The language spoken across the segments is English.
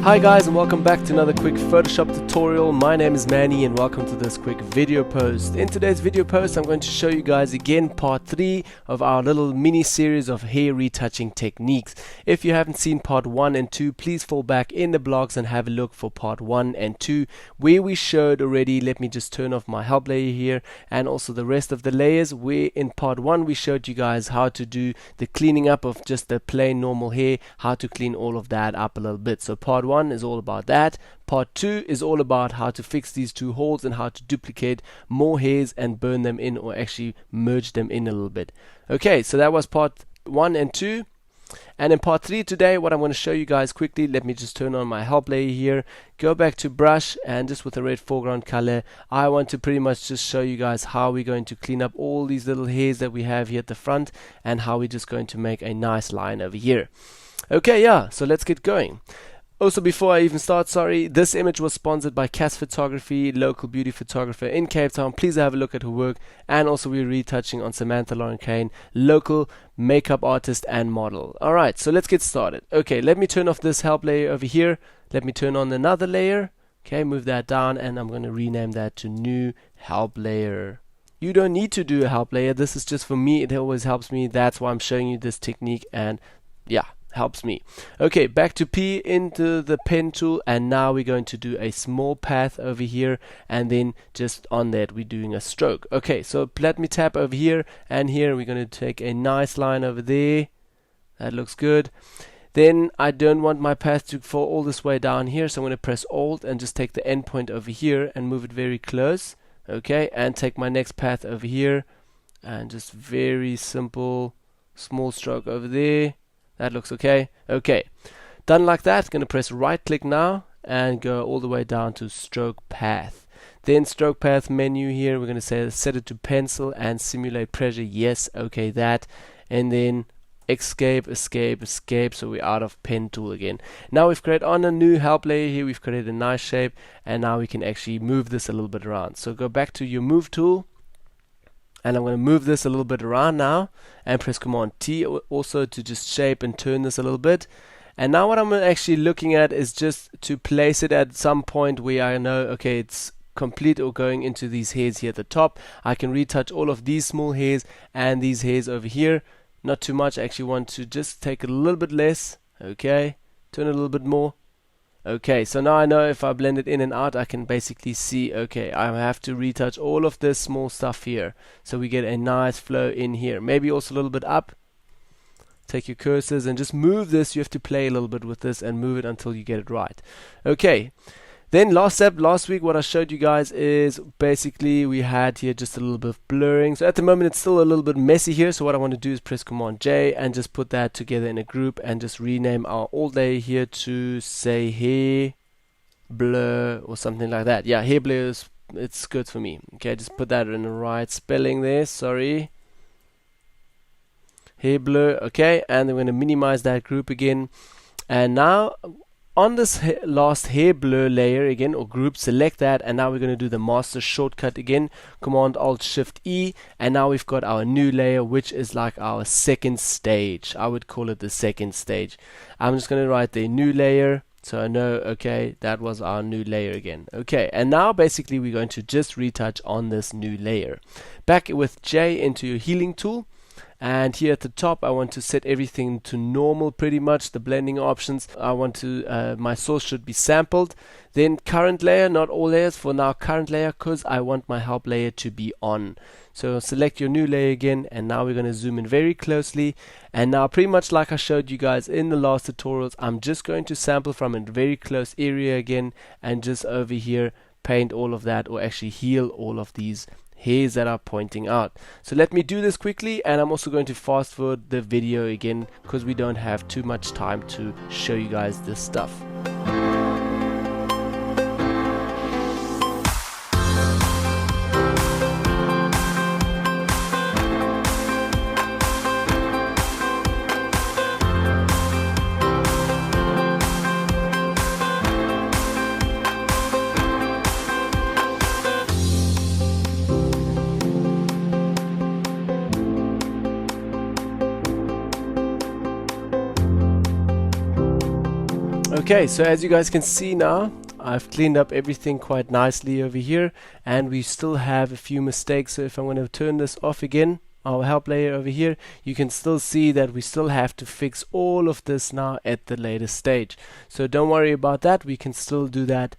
Hi guys, and welcome back to another quick Photoshop tutorial. My name is Manny and welcome to this quick video post. In today's video post I'm going to show you guys again part 3 of our little mini series of hair retouching techniques. If you haven't seen part 1 and 2, please fall back in the blogs and have a look for part 1 and 2 where we showed already. Let me just turn off my help layer here and also the rest of the layers, where in part 1 we showed you guys how to do the cleaning up of just the plain normal hair, how to clean all of that up a little bit. So part 1 is all about that. Part 2 is all about how to fix these two holes and how to duplicate more hairs and burn them in, or actually merge them in a little bit. Okay, so that was part 1 and 2. And in part 3 today, what I'm going to show you guys quickly, let me just turn on my help layer here, go back to brush, and just with a red foreground color, I want to pretty much just show you guys how we're going to clean up all these little hairs that we have here at the front, and how we're just going to make a nice line over here. Okay, yeah, so let's get going. Also, before I even start, sorry, this image was sponsored by Cass Photography, local beauty photographer in Cape Town. Please have a look at her work. And also we're retouching on Samantha Lauren Kane, local makeup artist and model. Alright, so let's get started. Okay, let me turn off this help layer over here. Let me turn on another layer. Okay, move that down, and I'm going to rename that to new help layer. You don't need to do a help layer. This is just for me. It always helps me. That's why I'm showing you this technique, and yeah, helps me. Okay, back to P, into the pen tool, and now we're going to do a small path over here, and then just on that we're doing a stroke. Okay, so let me tap over here and here. We're going to take a nice line over there. That looks good. Then I don't want my path to fall all this way down here, so I'm going to press Alt and just take the end point over here and move it very close. Okay, and take my next path over here and just very simple small stroke over there. That looks okay. Okay, done like that. Going to press right click now and go all the way down to stroke path. Then stroke path menu here, we're going to say set it to pencil and simulate pressure. Yes, okay, that. And then escape, escape, escape. So we're out of pen tool again. Now we've created on a new help layer here. We've created a nice shape, and now we can actually move this a little bit around. So go back to your move tool. And I'm going to move this a little bit around now and press Command T also to just shape and turn this a little bit. And now what I'm actually looking at is just to place it at some point where I know, okay, it's complete, or going into these hairs here at the top. I can retouch all of these small hairs and these hairs over here. Not too much. I actually want to just take it a little bit less. Okay, turn it a little bit more. Okay, so now I know if I blend it in and out, I can basically see, okay, I have to retouch all of this small stuff here. So we get a nice flow in here. Maybe also a little bit up. Take your cursors and just move this. You have to play a little bit with this and move it until you get it right. Okay, then last step, last week what I showed you guys is basically we had here just a little bit of blurring. So at the moment it's still a little bit messy here. So what I want to do is press Command J and just put that together in a group and just rename our all day here to say hair blur or something like that. Yeah, hair blur is, it's good for me. Okay, just put that in the right spelling there. Sorry. Hair blur. Okay, and then we're going to minimize that group again. And now on this last hair blur layer again, or group, select that, and now we're going to do the master shortcut again, Command Alt Shift E, and now we've got our new layer, which is like our second stage. I would call it the second stage. I'm just going to write the new layer, so I know, okay, that was our new layer again. Okay, and now basically we're going to just retouch on this new layer. Back with J into your healing tool. And here at the top I want to set everything to normal, pretty much the blending options. I want to my source should be sampled. Then current layer, not all layers, for now current layer, because I want my help layer to be on. So select your new layer again, and now we're going to zoom in very closely. And now pretty much like I showed you guys in the last tutorials, I'm just going to sample from a very close area again, and just over here paint all of that, or actually heal all of these hairs that are pointing out. So let me do this quickly, and I'm also going to fast forward the video again because we don't have too much time to show you guys this stuff. Okay, so as you guys can see now, I've cleaned up everything quite nicely over here, and we still have a few mistakes. So if I'm going to turn this off again, our help layer over here, you can still see that we still have to fix all of this now at the later stage. So don't worry about that, we can still do that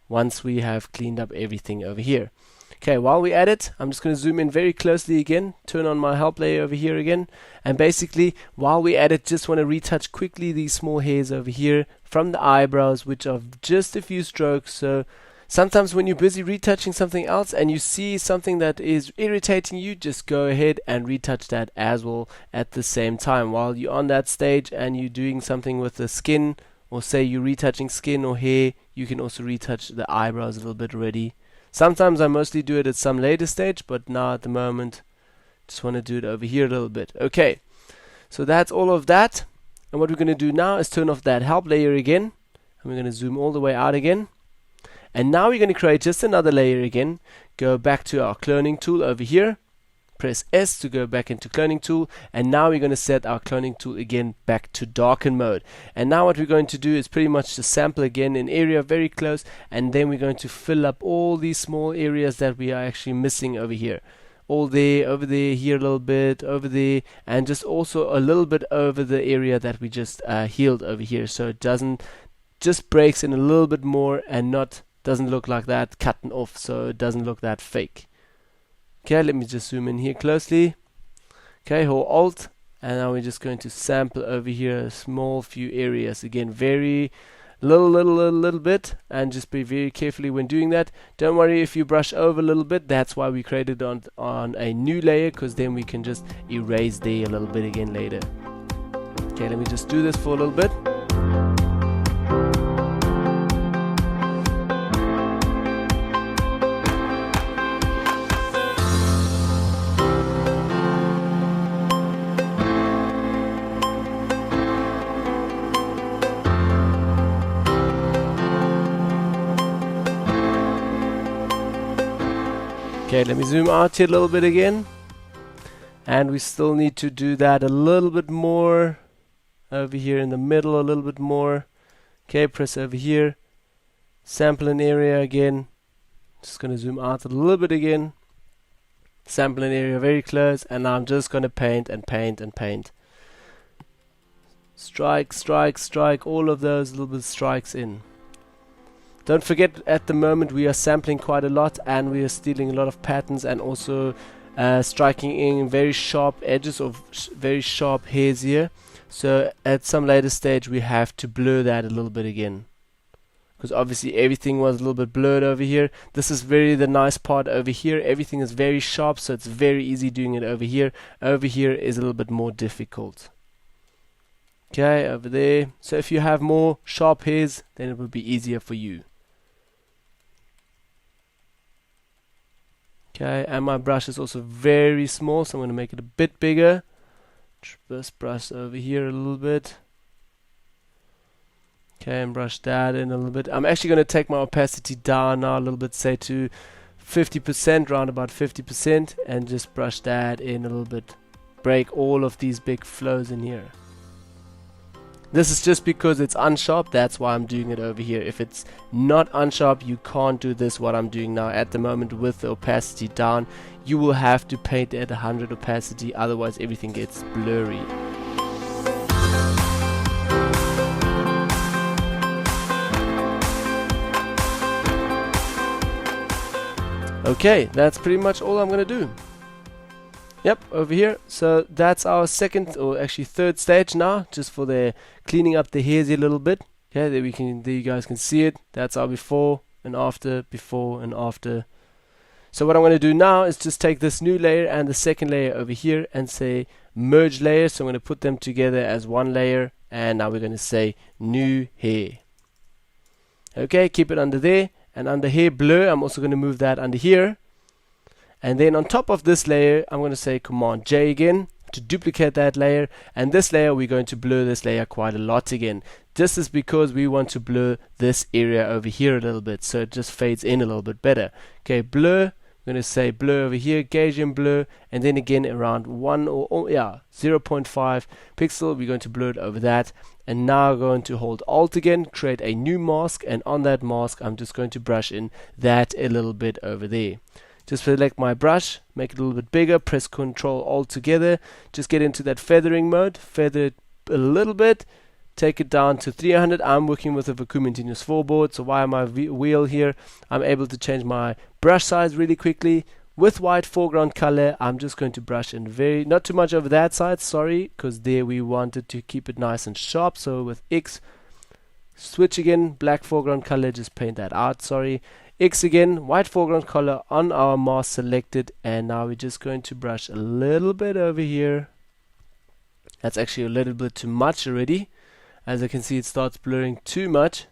once we have cleaned up everything over here. Okay, while we at it, I'm just going to zoom in very closely again, turn on my help layer over here again, and basically while we at it, just want to retouch quickly these small hairs over here from the eyebrows, which are just a few strokes. So sometimes when you're busy retouching something else and you see something that is irritating you, just go ahead and retouch that as well at the same time. While you're on that stage and you're doing something with the skin, or say you're retouching skin or hair, you can also retouch the eyebrows a little bit already. Sometimes I mostly do it at some later stage, but now at the moment just want to do it over here a little bit. Okay, so that's all of that, and what we're going to do now is turn off that help layer again, and we're going to zoom all the way out again, and now we're going to create just another layer again. Go back to our cloning tool over here, press S to go back into cloning tool, and now we're going to set our cloning tool again back to darken mode. And now what we're going to do is pretty much just sample again an area very close, and then we're going to fill up all these small areas that we are actually missing over here. All there, over there, here a little bit, over there, and just also a little bit over the area that we just healed over here, so it doesn't just breaks in a little bit more and doesn't look like that cut off, so it doesn't look that fake. Okay, let me just zoom in here closely. Okay, hold Alt, and now we're just going to sample over here a small few areas. Again, very little bit, and just be very carefully when doing that. Don't worry if you brush over a little bit, that's why we created on a new layer, because then we can just erase there a little bit again later. Okay, let me just do this for a little bit. Okay, let me zoom out here a little bit again, and we still need to do that a little bit more over here in the middle, a little bit more. Okay, press over here, sample an area again, just going to zoom out a little bit again, sample an area very close, and now I'm just going to paint and paint and paint. Strike, strike, strike, all of those little bit strikes in. Don't forget, at the moment we are sampling quite a lot, and we are stealing a lot of patterns, and also striking in very sharp edges of very sharp hairs here. So at some later stage we have to blur that a little bit again, because obviously everything was a little bit blurred over here. This is the nice part over here. Everything is very sharp, so it's very easy doing it over here. Over here is a little bit more difficult. Okay, over there. So if you have more sharp hairs, then it will be easier for you. Okay, and my brush is also very small, so I'm going to make it a bit bigger. Just brush over here a little bit. Okay, and brush that in a little bit. I'm actually going to take my opacity down now a little bit, say to 50%, round about 50%, and just brush that in a little bit. Break all of these big flows in here. This is just because it's unsharp, that's why I'm doing it over here. If it's not unsharp, you can't do this, what I'm doing now at the moment with the opacity down. You will have to paint at 100 opacity, otherwise everything gets blurry. Okay, that's pretty much all I'm going to do. Yep, over here. So that's our second, or actually third stage now, just for the cleaning up the hairs a little bit. Okay, there you guys can see it. That's our before and after, before and after. So what I'm going to do now is just take this new layer and the second layer over here and say merge layers. So I'm going to put them together as one layer, and now we're going to say new hair. Okay, keep it under there, and under hair blur, I'm also going to move that under here. And then on top of this layer, I'm going to say Command J again to duplicate that layer. And this layer, we're going to blur this layer quite a lot again. This is because we want to blur this area over here a little bit, so it just fades in a little bit better. Okay, blur, I'm going to say blur over here, Gaussian blur, and then again around 0.5 pixel, we're going to blur it over that. And now I'm going to hold Alt again, create a new mask, and on that mask I'm just going to brush in that a little bit over there. Just select my brush, make it a little bit bigger, press Ctrl Alt together, just get into that feathering mode, feather it a little bit, take it down to 300. I'm working with a Vacuum Continuous 4 board, so via my wheel here I'm able to change my brush size really quickly. With white foreground color, I'm just going to brush in not too much over that side, sorry, because there we wanted to keep it nice and sharp. So with X, switch again, black foreground color, just paint that out, sorry. X again, white foreground color on our mask selected, and now we're just going to brush a little bit over here. That's actually a little bit too much already. As I can see, it starts blurring too much.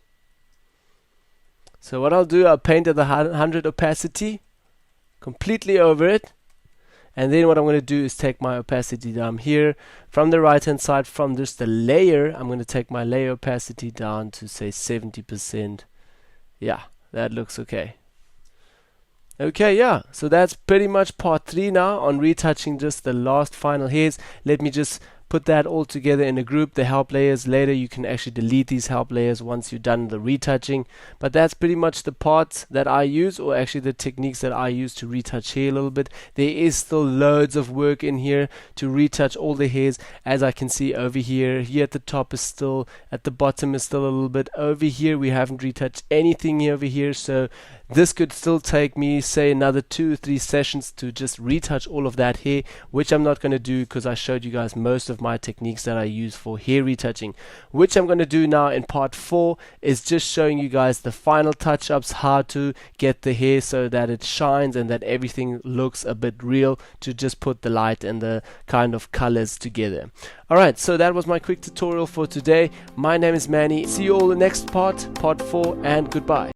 So what I'll do, I'll paint at the 100 opacity completely over it, and then what I'm going to do is take my opacity down here from the right hand side, from just the layer. I'm going to take my layer opacity down to say 70%. Yeah, that looks okay. Okay, yeah, so that's pretty much part 3 now on retouching just the last final hairs. Let me just put that all together in a group, the help layers. Later you can actually delete these help layers once you've done the retouching, but that's pretty much the parts that I use, or actually the techniques that I use to retouch hair a little bit. There is still loads of work in here to retouch all the hairs. As I can see over here at the top is still, at the bottom is still a little bit. Over here we haven't retouched anything over here, so this could still take me say another 2 or 3 sessions to just retouch all of that hair, which I'm not going to do because I showed you guys most of my techniques that I use for hair retouching. Which I'm going to do now in part 4 is just showing you guys the final touch-ups, how to get the hair so that it shines and that everything looks a bit real, to just put the light and the kind of colors together. Alright, so that was my quick tutorial for today. My name is Manny. See you all in the next part 4, and goodbye.